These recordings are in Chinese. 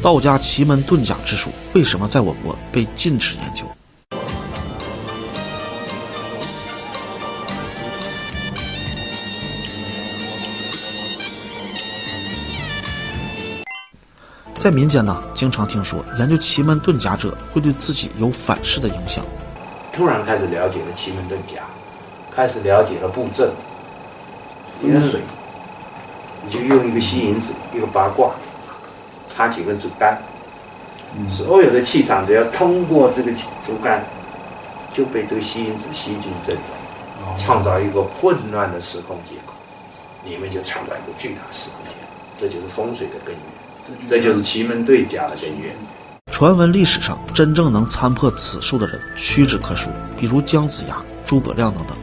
道家奇门遁甲之术为什么在我国被禁止研究？在民间呢，经常听说研究奇门遁甲者会对自己有反噬的影响。突然开始了解了奇门遁甲，开始了解了布阵，点水，你就用一个吸引子，一个八卦，插几个竹竿，所有的气场只要通过这个竹竿，就被这个吸引子吸进阵中，创造一个混乱的时空结构，里面就创造一个巨大时空结构，这就是风水的根源，这就是奇门遁甲的根源。传闻历史上真正能参破此术的人屈指可数，比如姜子牙、诸葛亮等等。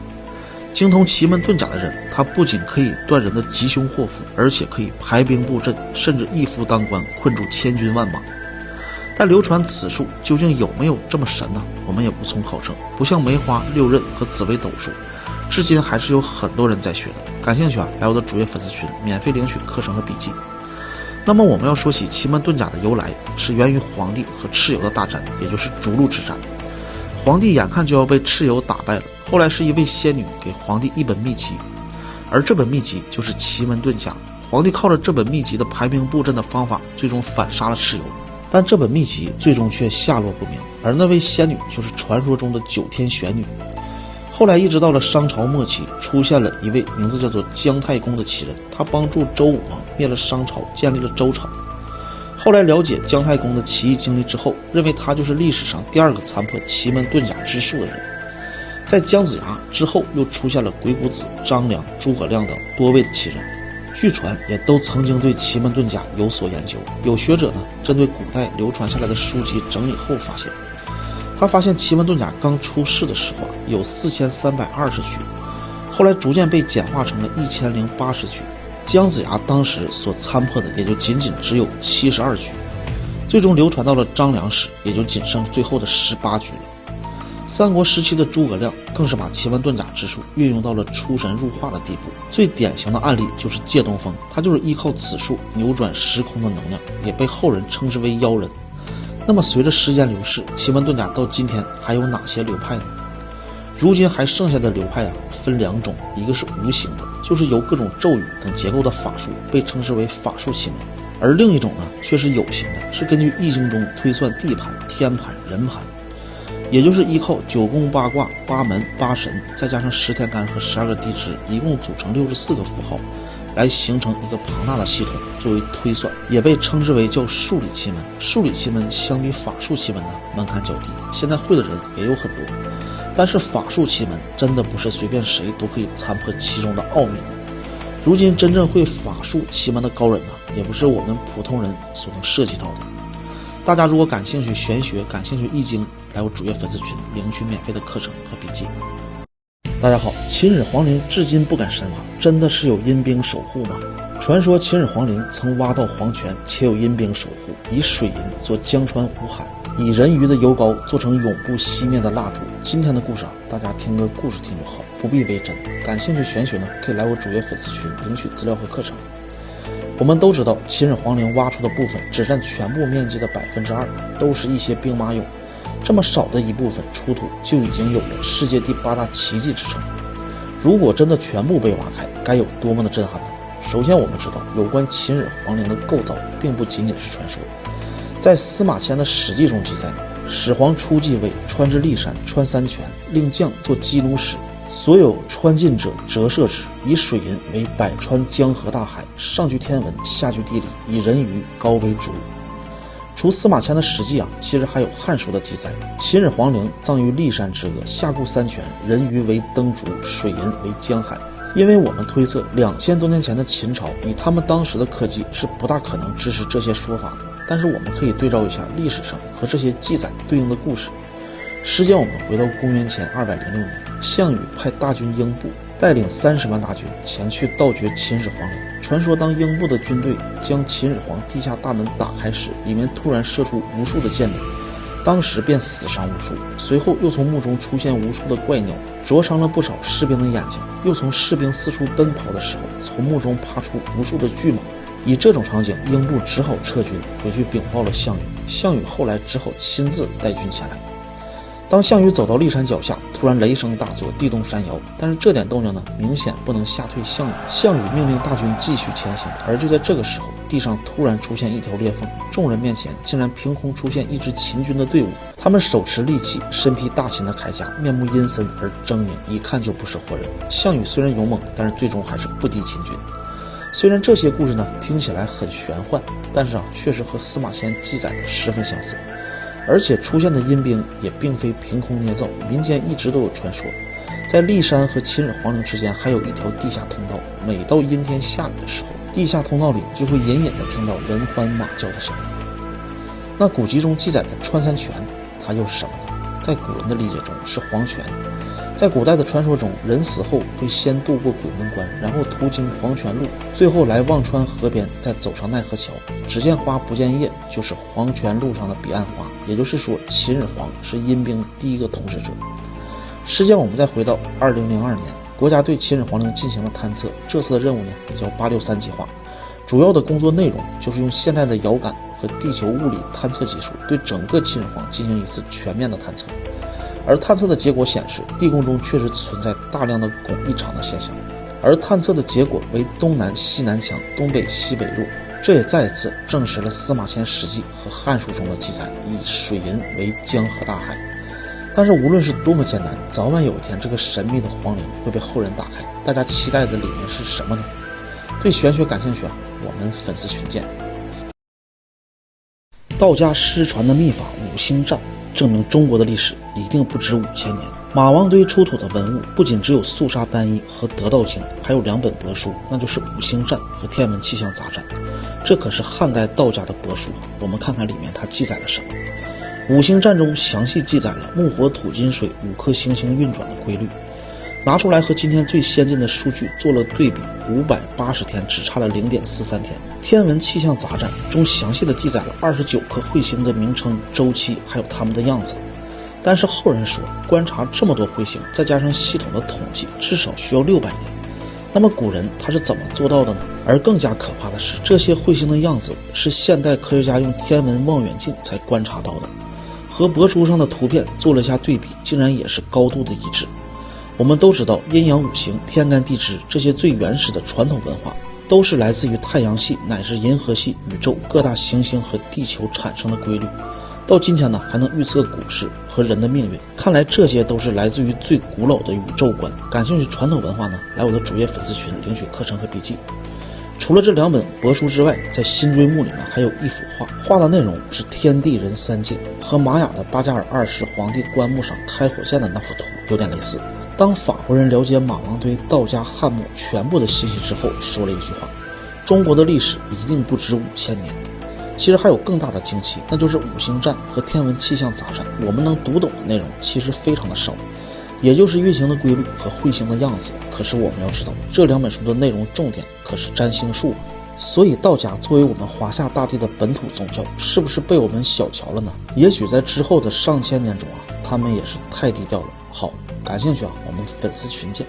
精通奇门遁甲的人，他不仅可以断人的吉凶祸福，而且可以排兵布阵，甚至一夫当关，困住千军万马。但流传此术究竟有没有这么神呢？我们也无从考证。不像梅花、六壬和紫微斗数，至今还是有很多人在学的。感兴趣来我的主页粉丝群免费领取课程和笔记。那么我们要说起奇门遁甲的由来，是源于黄帝和蚩尤的大战，也就是逐鹿之战。黄帝眼看就要被蚩尤打败了，后来是一位仙女给黄帝一本秘籍，而这本秘籍就是奇门遁甲。黄帝靠着这本秘籍的排兵布阵的方法，最终反杀了蚩尤，但这本秘籍最终却下落不明，而那位仙女就是传说中的九天玄女。后来一直到了商朝末期，出现了一位名字叫做姜太公的奇人，他帮助周武王灭了商朝，建立了周朝。后来了解姜太公的奇异经历之后，认为他就是历史上第二个参破奇门遁甲之术的人。在姜子牙之后，又出现了鬼谷子、张良、诸葛亮等多位的奇人，据传也都曾经对奇门遁甲有所研究。有学者呢，针对古代流传下来的书籍整理后发现奇门遁甲刚出世的时候有4320句，后来逐渐被简化成了1080句。姜子牙当时所参破的也就仅仅只有72句，最终流传到了张良时，也就仅剩最后的18句了。三国时期的诸葛亮更是把奇门遁甲之术运用到了出神入化的地步。最典型的案例就是借东风，他就是依靠此术扭转时空的能量，也被后人称之为妖人。那么随着时间流逝，奇门遁甲到今天还有哪些流派呢？如今还剩下的流派分两种，一个是无形的，就是由各种咒语等结构的法术，被称之为法术奇门；而另一种呢，却是有形的，是根据易经中推算地盘、天盘、人盘，也就是依靠九宫八卦、八门、八神，再加上10天干和12个地支，一共组成64个符号，来形成一个庞大的系统作为推算，也被称之为叫数理奇门。数理奇门相比法术奇门呢，门槛较低，现在会的人也有很多。但是法术奇门真的不是随便谁都可以参破其中的奥秘的。如今真正会法术奇门的高人呢，也不是我们普通人所能涉及到的。大家如果感兴趣玄学，感兴趣易经，来我主页粉丝群领取免费的课程和笔记。大家好，秦始皇陵至今不敢深挖，真的是有阴兵守护吗？传说秦始皇陵曾挖到黄泉，且有阴兵守护，以水银做江川湖海，以人鱼的油膏做成永不熄灭的蜡烛。今天的故事大家听个故事听就好，不必为真。感兴趣玄学呢，可以来我主页粉丝群领取资料和课程。我们都知道，秦始皇陵挖出的部分只占全部面积的2%，都是一些兵马俑。这么少的一部分出土，就已经有了世界第8大奇迹之称。如果真的全部被挖开，该有多么的震撼呢？首先我们知道，有关秦始皇陵的构造并不仅仅是传说。在司马迁的史记中记载，始皇初继位，穿至骊山，穿3泉，令将作鸡奴使，所有穿进者折射之，以水银为百川江河大海，上据天文，下据地理，以人鱼高为主。除司马迁的史记其实还有汉书的记载，秦始皇陵葬于骊山之阿，下固3泉，人鱼为灯烛，水银为江海。因为我们推测2000多年前的秦朝以他们当时的科技是不大可能支持这些说法的，但是我们可以对照一下历史上和这些记载对应的故事。时间我们回到公元前206年，项羽派大军英布带领30万大军前去盗掘秦始皇陵。传说当英布的军队将秦始皇地下大门打开时，里面突然射出无数的箭矢，当时便死伤无数。随后又从墓中出现无数的怪鸟，灼伤了不少士兵的眼睛。又从士兵四处奔跑的时候，从墓中爬出无数的巨蟒，以这种场景，英布只好撤军回去禀报了项羽。项羽后来只好亲自带军前来。当项羽走到骊山脚下，突然雷声大作，地动山摇。但是这点动静呢，明显不能吓退项羽。项羽命令大军继续前行，而就在这个时候，地上突然出现一条裂缝，众人面前竟然凭空出现一支秦军的队伍。他们手持利器，身披大秦的铠甲，面目阴森而狰狞，一看就不是活人。项羽虽然勇猛，但是最终还是不敌秦军。虽然这些故事呢听起来很玄幻，但是确实和司马迁记载的十分相似。而且出现的阴兵也并非凭空捏造，民间一直都有传说，在骊山和秦始皇陵之间还有一条地下通道，每到阴天下雨的时候，地下通道里就会隐隐地听到人欢马叫的声音。那古籍中记载的穿山泉，它又是什么呢？在古人的理解中是黄泉。在古代的传说中，人死后会先渡过鬼门关，然后途经黄泉路，最后来忘川河边，再走上奈何桥。只见花不见叶，就是黄泉路上的彼岸花。也就是说，秦始皇是阴兵第一个统治者。时间我们再回到2002年，国家对秦始皇陵进行了探测，这次的任务呢也叫863计划。主要的工作内容就是用现代的遥感和地球物理探测技术，对整个秦始皇进行一次全面的探测。而探测的结果显示，地宫中确实存在大量的汞异常的现象，而探测的结果为东南西南强，东北西北弱。这也再一次证实了司马迁《史记》和《汉书》中的记载，以水银为江河大海。但是无论是多么艰难，早晚有一天这个神秘的皇陵会被后人打开。大家期待的里面是什么呢？对玄学感兴趣我们粉丝群见。道家失传的秘法五星占，证明中国的历史一定不止5000年。马王堆出土的文物不仅只有肃杀单一和得道经，还有2本帛书，那就是五星占和天文气象杂占。这可是汉代道家的帛书我们看看里面它记载了什么。五星占中详细记载了木火土金水5颗行星运转的规律，拿出来和今天最先进的数据做了对比，580天只差了0.43天。天文气象杂占中详细的记载了29颗彗星的名称、周期还有它们的样子。但是后人说，观察这么多彗星，再加上系统的统计，至少需要600年。那么古人他是怎么做到的呢？而更加可怕的是，这些彗星的样子是现代科学家用天文望远镜才观察到的，和帛书上的图片做了一下对比，竟然也是高度的一致。我们都知道阴阳五行、天干地支这些最原始的传统文化，都是来自于太阳系乃至银河系宇宙各大行星和地球产生的规律。到今天呢，还能预测股市和人的命运。看来这些都是来自于最古老的宇宙观。感兴趣传统文化呢，来我的主页粉丝群领取课程和笔记。除了这2本帛书之外，在辛追墓里面还有一幅画，画的内容是天地人三境，和玛雅的巴加尔2世皇帝棺木上开火箭的那幅图有点类似。当法国人了解马王堆道家汉墓全部的信息之后，说了一句话：中国的历史一定不止5000年。其实还有更大的惊奇，那就是五星占和天文气象杂占，我们能读懂的内容其实非常的少，也就是运行的规律和彗星的样子。可是我们要知道，这2本书的内容重点可是占星术。所以道家作为我们华夏大地的本土宗教，是不是被我们小瞧了呢？也许在之后的上千年中他们也是太低调了。好，感兴趣我们粉丝群见。